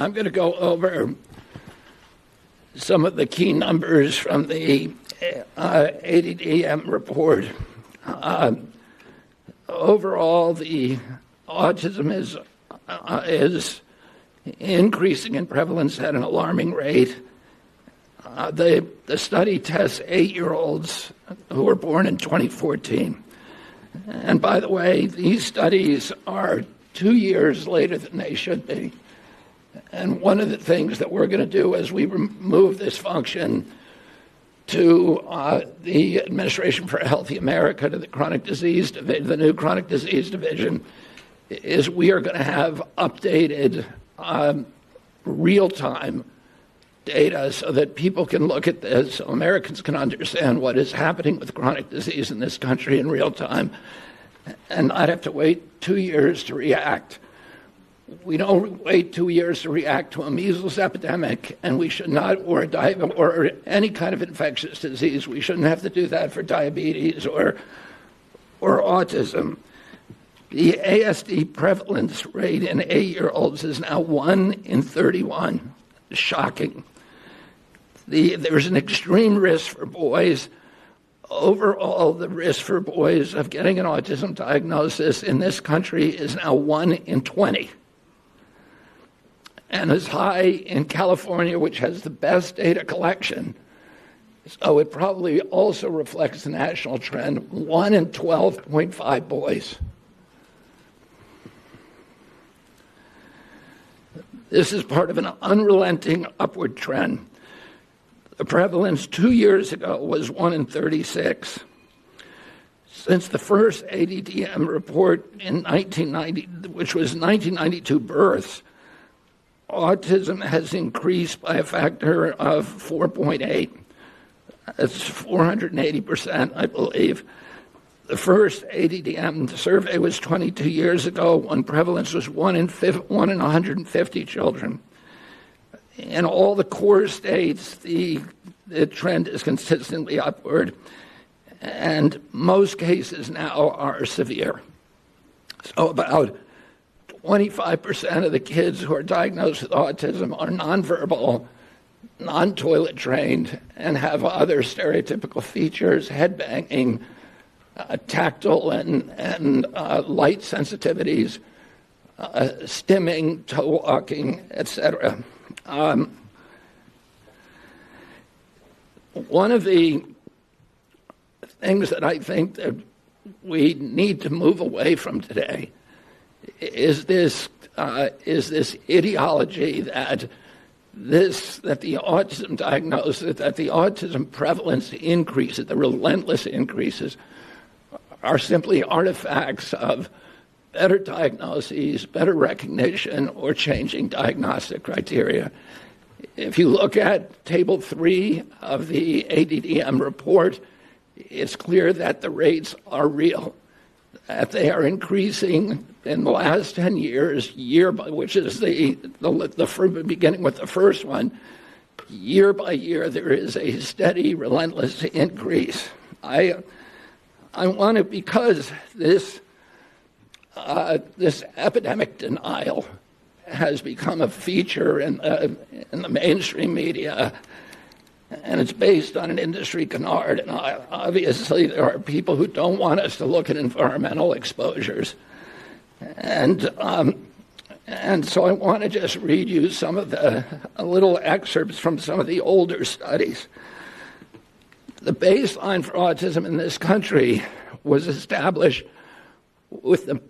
I'm going to go over some of the key numbers from the ADDM report. Overall, the autism is increasing in prevalence at an alarming rate. The study tests 8-year-olds who were born in 2014. And by the way, these studies are 2 years later than they should be. And one of the things that we're going to do as we move this function to the Administration for a Healthy America, to the Chronic Disease Division, the new Chronic Disease Division, is we are going to have updated real-time data so that people can look at this, so Americans can understand what is happening with chronic disease in this country in real time, and not have to wait 2 years to react. We don't wait 2 years to react to a measles epidemic, and we should not, or any kind of infectious disease. We shouldn't have to do that for diabetes or autism. The ASD prevalence rate in 8-year-olds is now 1 in 31. Shocking. There's an extreme risk for boys. Overall, the risk for boys of getting an autism diagnosis in this country is now 1 in 20. And as high in California, which has the best data collection. So it probably also reflects the national trend, 1 in 12.5 boys. This is part of an unrelenting upward trend. The prevalence 2 years ago was 1 in 36. Since the first ADDM report in 1990, which was 1992 births, autism has increased by a factor of 4.8. That's 480%, I believe. The first ADDM survey was 22 years ago when prevalence was 1 in 150 children. In all the core states, the trend is consistently upward, and most cases now are severe. So about 25% of the kids who are diagnosed with autism are nonverbal, non-toilet trained, and have other stereotypical features, head banging, tactile and light sensitivities, stimming, toe walking, etc. One of the things that I think that we need to move away from today is this ideology that the autism diagnosis, that the autism prevalence increases, the relentless increases, are simply artifacts of better diagnoses, better recognition, or changing diagnostic criteria. If you look at Table 3 of the ADDM report, it's clear that the rates are real, that they are increasing in the last 10 years, which is the beginning with the first one. Year by year, there is a steady, relentless increase. I want to, because this epidemic denial has become a feature in the mainstream media, and it's based on an industry canard. And obviously, there are people who don't want us to look at environmental exposures, and so I want to just read you some of the little excerpts from some of the older studies. The baseline for autism in this country was established with the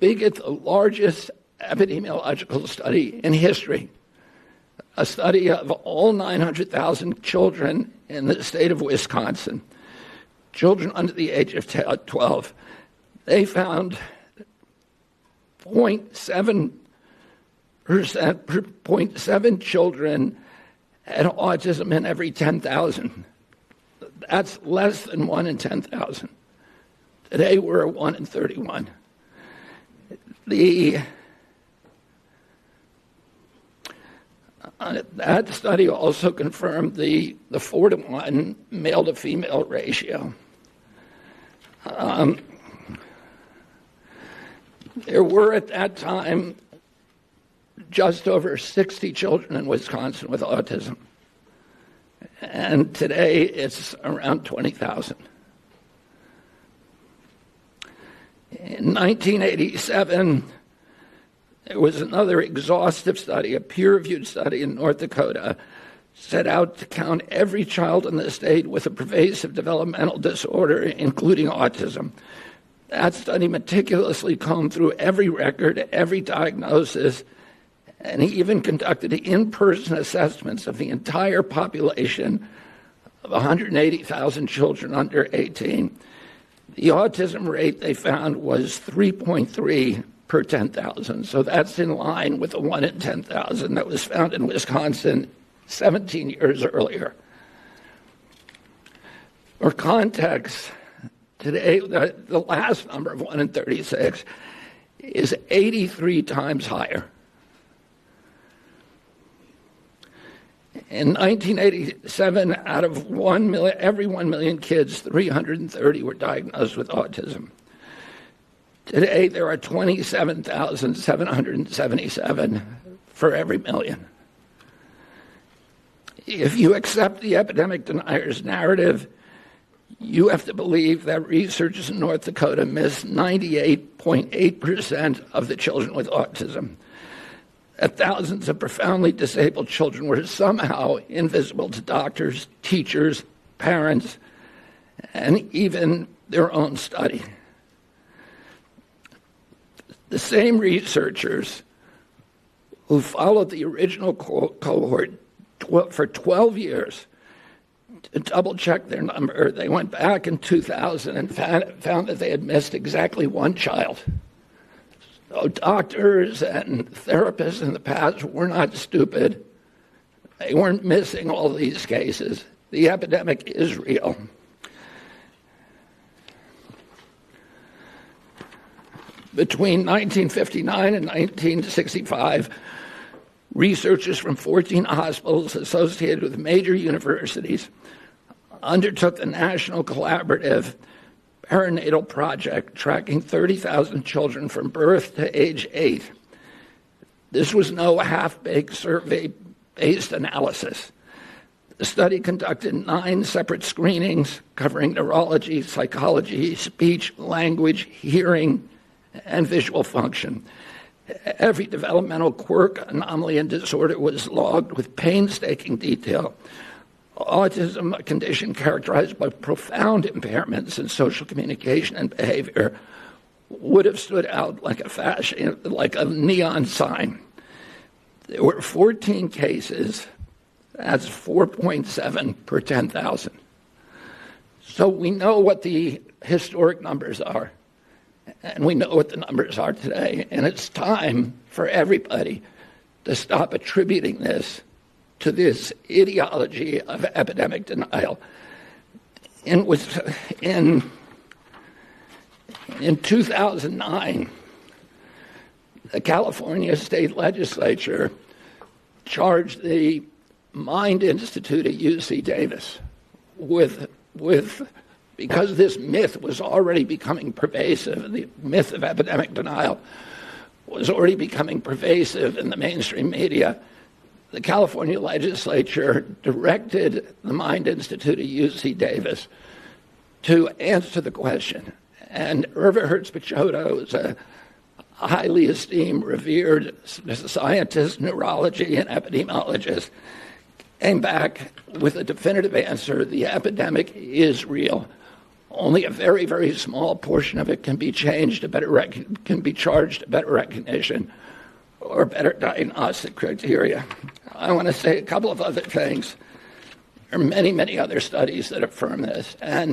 largest epidemiological study in history, a study of all 900,000 children in the state of Wisconsin, children under the age of 12. They found 0.7 children had autism in every 10,000. That's less than 1 in 10,000. Today we're 1 in 31. That study also confirmed the 4-to-1 male to female ratio. There were at that time just over 60 children in Wisconsin with autism. And today it's around 20,000. In 1987, there was another exhaustive study, a peer-reviewed study in North Dakota, set out to count every child in the state with a pervasive developmental disorder, including autism. That study meticulously combed through every record, every diagnosis, and he even conducted in-person assessments of the entire population of 180,000 children under 18. The autism rate they found was 3.3 per 10,000, so that's in line with the 1 in 10,000 that was found in Wisconsin 17 years earlier. For context, today the last number of 1 in 36 is 83 times higher. In 1987, out of every 1 million kids, 330 were diagnosed with autism. Today, there are 27,777 for every million. If you accept the epidemic deniers' narrative, you have to believe that researchers in North Dakota missed 98.8% of the children with autism, that thousands of profoundly disabled children were somehow invisible to doctors, teachers, parents, and even their own study. The same researchers who followed the original cohort for 12 years to double-check their number, they went back in 2000 and found that they had missed exactly one child. So doctors and therapists in the past were not stupid. They weren't missing all these cases. The epidemic is real. Between 1959 and 1965, researchers from 14 hospitals associated with major universities undertook the National Collaborative Perinatal Project, tracking 30,000 children from birth to age 8. This was no half-baked survey-based analysis. The study conducted 9 separate screenings covering neurology, psychology, speech, language, hearing, and visual function. Every developmental quirk, anomaly, and disorder was logged with painstaking detail. Autism, a condition characterized by profound impairments in social communication and behavior, would have stood out like a neon sign. There were 14 cases. That's 4.7 per 10,000. So we know what the historic numbers are, and we know what the numbers are today. And it's time for everybody to stop attributing this to this ideology of epidemic denial. In 2009, the California State Legislature charged the Mind Institute at UC Davis with because this myth was already becoming pervasive, the myth of epidemic denial was already becoming pervasive in the mainstream media. The California legislature directed the Mind Institute at UC Davis to answer the question. And Irva Hertz-Pichotto is a highly esteemed, revered scientist, neurology, and epidemiologist, came back with a definitive answer: the epidemic is real. Only a very, very small portion of it can be changed to can be charged to better recognition or better diagnostic criteria. I want to say a couple of other things. There are many, many other studies that affirm this. And